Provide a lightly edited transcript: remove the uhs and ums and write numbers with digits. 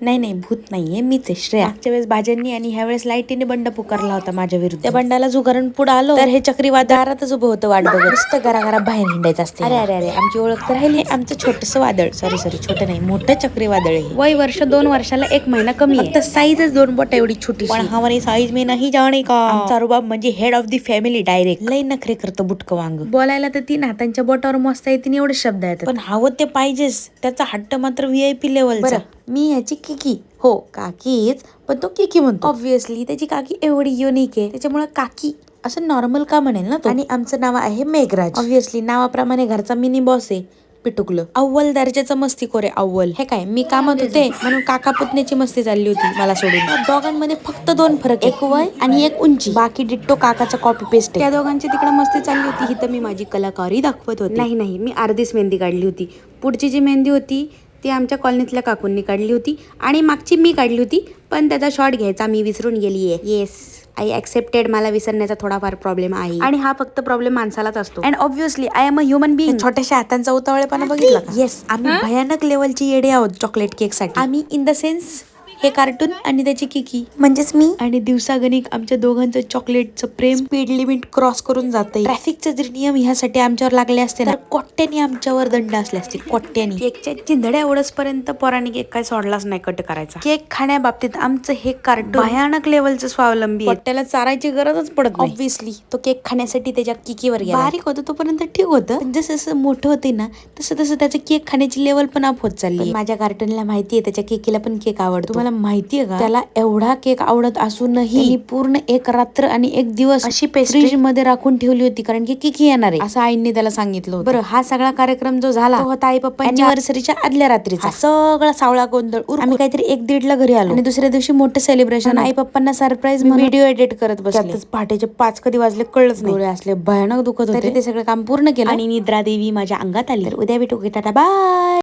नाही नाही, भूत नाहीये, मीच आहे श्रेया. मागच्या वेळेस भाज्यांनी आणि ह्या वेळेस लाईटीने बंड पुकारला होता माझ्या विरुद्ध. त्या बंडाला जुगारून पुढे आलो तर हे चक्रीवादळ दारातच उभं होतं वाट बघत. नुसतं घराघरा बाहेर हिंडायचं असते. अरे अरे अरे, आमची ओळख तर राहिली. आमचं छोटस वादळ, सॉरी छोटं नाही, मोठं चक्रीवादळ आहे. वय वर्ष 2 वर्षाला 1 महिना कमी आहे. फक्त साईजच 2 बोट एवढी छोटी. पण हमारी साईज मी नाही जाणे का. आमचा रुबाब म्हणजे head of the family direct. लई नखरे करतो बुटकं वांग. बोलायला तर 3 हातांच्या बोटावर मोजता येतील एवढे शब्द आहेत, पण हवं ते पाहिजेच. त्याचा हट्ट मात्र VIP लेवलचा. मी ह्याची किकी, हो काकीच, पण तो किकी म्हणतो. ऑब्व्हियसली त्याची काकी एवढी युनिक आहे, त्याच्यामुळे काकी असं नॉर्मल का म्हणेल ना तो. आणि आमचं नाव आहे मेघराज. ऑब्व्हियसली नावाप्रमाणे घरचा मिनी बॉस आहे. पिटुकलं अव्वल दर्जाचं मस्तीखोर आहे अव्वल. हे काय, मी कामात होते म्हणून काका पुतण्याची मस्ती चालली होती मला सोडून. दोघांमध्ये फक्त 2 फरक, एक वय आणि एक उंची. बाकी डिट्टो काकाचा कॉपी पेस्ट. त्या दोघांची तिकडे मस्ती चालली होती, ही तर मी माझी कलाकारी दाखवत होती. नाही, मी अर्धीच मेहंदी काढली होती. पुढची जी मेहंदी होती ती आमच्या कॉलनीतल्या काकूंनी काढली होती आणि मागची मी काढली होती, पण त्याचा शॉट घ्यायचा मी विसरून गेलीये. Yes, I accepted. मला विसरण्याचा थोडाफार प्रॉब्लेम आहे आणि हा फक्त प्रॉब्लेम माणसालाच असतो. And obviously I am a human being. छोट्याशा हातांचा उतावळेपणा बघितला. येस, आम्ही भयानक लेवलची येडे आहोत चॉकलेट केक साठी. आम्ही इन द सेन्स हे कार्टून आणि त्याची किकी म्हणजेच मी. आणि दिवसागणिक आमच्या दोघांचं चॉकलेटचं प्रेम स्पीड लिमिट क्रॉस करून जाते. ट्रॅफिकचे जर नियम ह्यासाठी आमच्यावर लागले असते ना, कोट्यानी आमच्यावर दंड असले असते, कोट्यानी. केकच्या चिंधड्या एवढंचपर्यंत पोरांनी केक काय सोडलाच नाही कट करायचा. केक खाण्याबाबतीत आमचं हे कार्टून भयानक लेवलचं स्वावलंबी. कोट्याला चारायची गरजच पडत नाही. ऑब्व्हियसली तो केक खाण्यासाठी त्याच्या किकीवर गेला. बारीक होतं तोपर्यंत ठीक होतं, पण जसं जसं मोठं होते ना तसं तसं त्याचं केक खाण्याची लेवल पण अप होत चालली. माझ्या कार्टूनला माहितीये त्याच्या केकीला पण केक आवडतो. माहितीये का, त्याला एवढा केक आवडत असूनही पूर्ण 1 रात्र आणि 1 दिवस अशी फ्रीज मध्ये राखून ठेवली होती, कारण की किकी येणार आहे असं आईने त्याला सांगितलं होतं. बरं, हा सगळा कार्यक्रम जो झाला तो होता आई पप्पा अॅनिव्हर्सरीच्या आदल्या रात्रीचा. सगळा सावळा गोंधळ आम्ही काहीतरी 1-1:30 ला घरी आलो आणि दुसऱ्या दिवशी मोठं सेलिब्रेशन. आई पप्पांना सरप्राईज म्हणून व्हिडिओ एडिट करत बसले. पहाटेचे 5 कधी वाजले कळलंच नाही. डोळे असले भयानक दुखत होते, तरी ते सगळं काम पूर्ण केलं आणि निद्रा देवी माझ्या अंगात आली. तर उद्या भेटू, टाटा बाय.